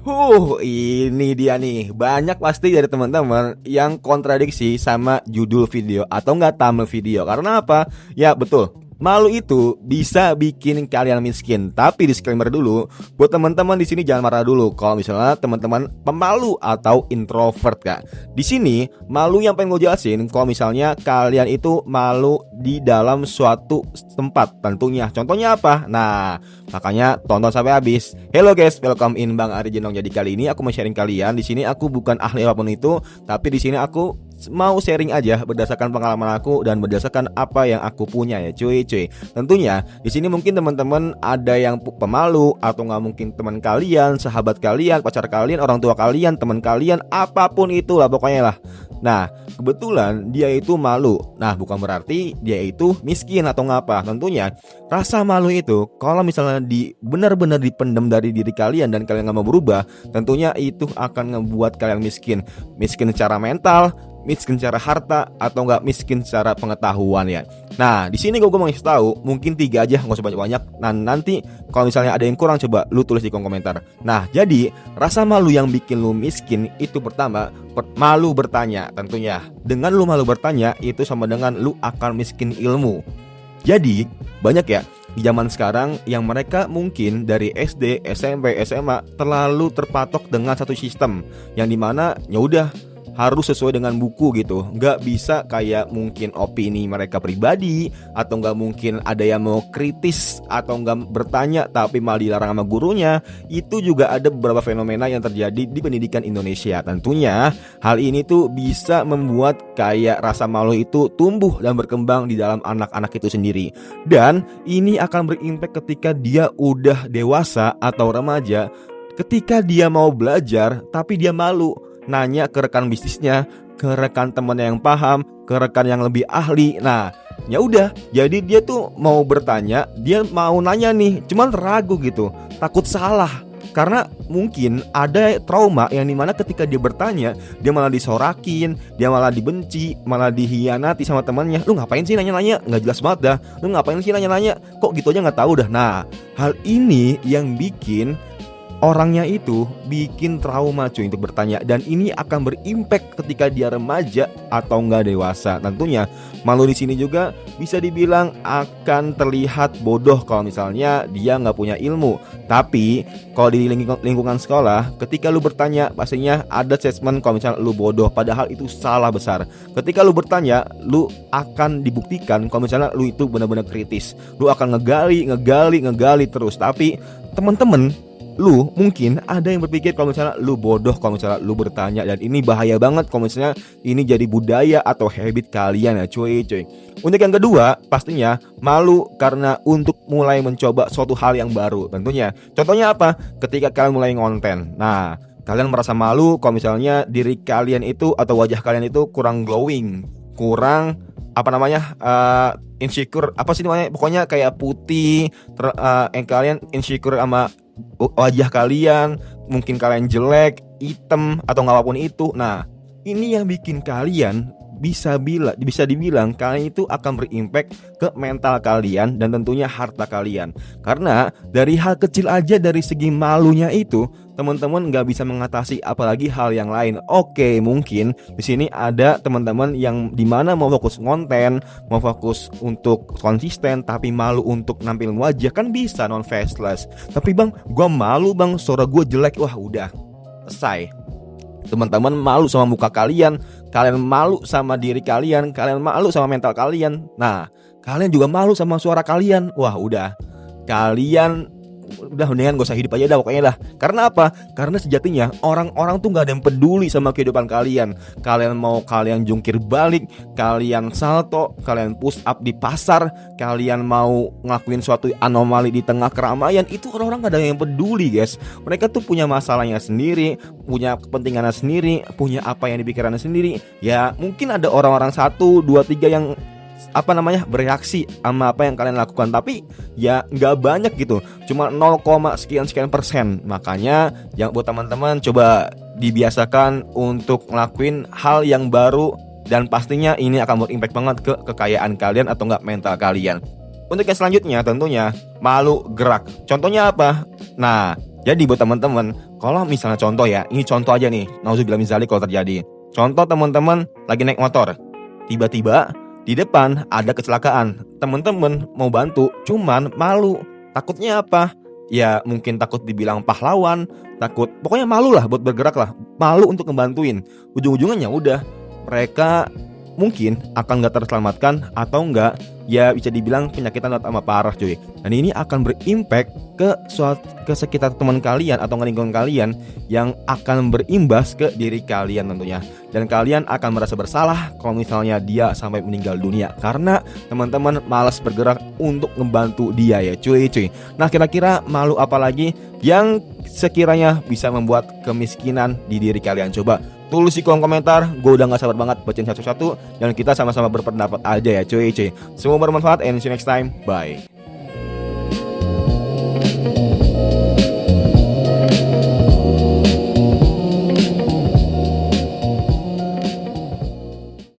Ini dia nih. Banyak pasti dari teman-teman yang kontradiksi sama judul video atau enggak thumbnail video. Karena apa? Ya betul, malu itu bisa bikin kalian miskin. Tapi disclaimer dulu, buat teman-teman di sini jangan marah dulu kalau misalnya teman-teman pemalu atau introvert, Kak. Di sini malu yang pengen gue jelasin kalau misalnya kalian itu malu di dalam suatu tempat tentunya. Contohnya apa? Nah, makanya tonton sampai habis. Hello guys, welcome in Bang Ari Jenong. Jadi kali ini aku mau sharing kalian. Di sini aku bukan ahli apapun itu, tapi di sini aku mau sharing aja berdasarkan pengalaman aku dan berdasarkan apa yang aku punya ya cuy. Tentunya di sini mungkin teman-teman ada yang pemalu atau nggak mungkin teman kalian, sahabat kalian, pacar kalian, orang tua kalian, teman kalian, apapun itu lah pokoknya lah. Nah, kebetulan dia itu malu. Nah, bukan berarti dia itu miskin atau ngapa. Tentunya rasa malu itu kalau misalnya benar-benar dipendam dari diri kalian dan kalian nggak mau berubah, tentunya itu akan ngebuat kalian miskin. Miskin secara mental, miskin secara harta, atau nggak miskin secara pengetahuan ya. Nah, di sini gue mau ngasih tahu, mungkin 3 aja, nggak usah banyak-banyak. Nah, nanti kalau misalnya ada yang kurang, coba lu tulis di kolom komentar. Nah, jadi rasa malu yang bikin lu miskin itu pertama, malu bertanya tentunya. Dengan lu malu bertanya, itu sama dengan lu akan miskin ilmu. Jadi, banyak ya di zaman sekarang yang mereka mungkin dari SD, SMP, SMA terlalu terpatok dengan satu sistem yang dimana ya udah harus sesuai dengan buku gitu. Nggak bisa kayak mungkin opini mereka pribadi, atau nggak mungkin ada yang mau kritis atau nggak bertanya tapi malah dilarang sama gurunya. Itu juga ada beberapa fenomena yang terjadi di pendidikan Indonesia. Tentunya hal ini tuh bisa membuat kayak rasa malu itu tumbuh dan berkembang di dalam anak-anak itu sendiri. Dan ini akan berimpact ketika dia udah dewasa atau remaja, ketika dia mau belajar tapi dia malu nanya ke rekan bisnisnya, ke rekan temannya yang paham, ke rekan yang lebih ahli. Nah, ya udah, jadi dia tuh mau bertanya, dia mau nanya nih, cuman ragu gitu, takut salah. Karena mungkin ada trauma yang dimana ketika dia bertanya, dia malah disorakin, dia malah dibenci, malah dihianati sama temannya. Lu ngapain sih nanya-nanya? Nggak jelas banget dah. Lu ngapain sih nanya-nanya? Kok gitu aja nggak tahu dah. Nah, hal ini yang bikin orangnya itu bikin trauma cuy untuk bertanya, dan ini akan berimpact ketika dia remaja atau enggak dewasa. Tentunya malu di sini juga bisa dibilang akan terlihat bodoh kalau misalnya dia nggak punya ilmu. Tapi kalau di lingkungan sekolah, ketika lu bertanya pastinya ada assessment kalau misalnya lu bodoh, padahal itu salah besar. Ketika lu bertanya, lu akan dibuktikan kalau misalnya lu itu benar-benar kritis. Lu akan ngegali terus. Tapi teman-teman, lu mungkin ada yang berpikir kalau misalnya lu bodoh kalau misalnya lu bertanya, dan ini bahaya banget kalau misalnya ini jadi budaya atau habit kalian ya cuy. Untuk yang kedua, pastinya malu karena untuk mulai mencoba suatu hal yang baru tentunya. Contohnya apa? Ketika kalian mulai ngonten. Nah, kalian merasa malu kalau misalnya diri kalian itu atau wajah kalian itu kurang glowing, kurang insecure, apa sih namanya? Pokoknya kayak putih, kalian insecure sama wajah kalian, mungkin kalian jelek, hitam, atau apapun itu. Nah, ini yang bikin kalian bisa dibilang kalian itu akan berimpact ke mental kalian dan tentunya harta kalian. Karena dari hal kecil aja, dari segi malunya itu, teman-teman nggak bisa mengatasi, apalagi hal yang lain. Oke, mungkin di sini ada teman-teman yang dimana mau fokus ngonten, mau fokus untuk konsisten, tapi malu untuk nampilin wajah. Kan bisa non faceless. Tapi bang, gue malu bang, suara gue jelek. Wah udah, selesai. Teman-teman malu sama muka kalian, kalian malu sama diri kalian, kalian malu sama mental kalian. Nah, kalian juga malu sama suara kalian. Wah udah, kalian udah mendingan gak usah hidup aja dah pokoknya dah. Karena apa? Karena sejatinya orang-orang tuh gak ada yang peduli sama kehidupan kalian. Kalian mau kalian jungkir balik, kalian salto, kalian push up di pasar, kalian mau ngelakuin suatu anomali di tengah keramaian, itu orang-orang gak ada yang peduli guys. Mereka tuh punya masalahnya sendiri, punya kepentingannya sendiri, punya apa yang dipikirannya sendiri. Ya mungkin ada orang-orang 1, 2, 3 yang bereaksi sama apa yang kalian lakukan, tapi ya nggak banyak gitu, cuma 0, sekian persen. Makanya yang buat teman-teman coba dibiasakan untuk ngelakuin hal yang baru, dan pastinya ini akan berimpact banget ke kekayaan kalian atau nggak mental kalian. Untuk yang selanjutnya tentunya malu gerak. Contohnya apa? Nah, jadi buat teman-teman, Kalau misalnya contoh ya, ini contoh aja nih, nauzubillah min dzalik kalau terjadi. Contoh teman-teman lagi naik motor, tiba-tiba di depan ada kecelakaan. Teman-teman mau bantu, cuman malu. Takutnya apa? Ya mungkin takut dibilang pahlawan, takut, pokoknya malu lah buat bergerak lah, malu untuk ngebantuin. Ujung-ujungnya udah mereka mungkin akan gak terselamatkan atau enggak ya bisa dibilang penyakitan sama parah cuy. Dan ini akan berimpact ke sekitar teman kalian atau lingkungan kalian, yang akan berimbas ke diri kalian tentunya. Dan kalian akan merasa bersalah kalau misalnya dia sampai meninggal dunia karena teman-teman malas bergerak untuk ngebantu dia ya cuy. Nah kira-kira malu apa lagi yang sekiranya bisa membuat kemiskinan di diri kalian? Coba tulis di kolom komentar, gue udah gak sabar banget bacain satu-satu dan kita sama-sama berpendapat aja ya cuy. Semua bermanfaat and see you next time, bye.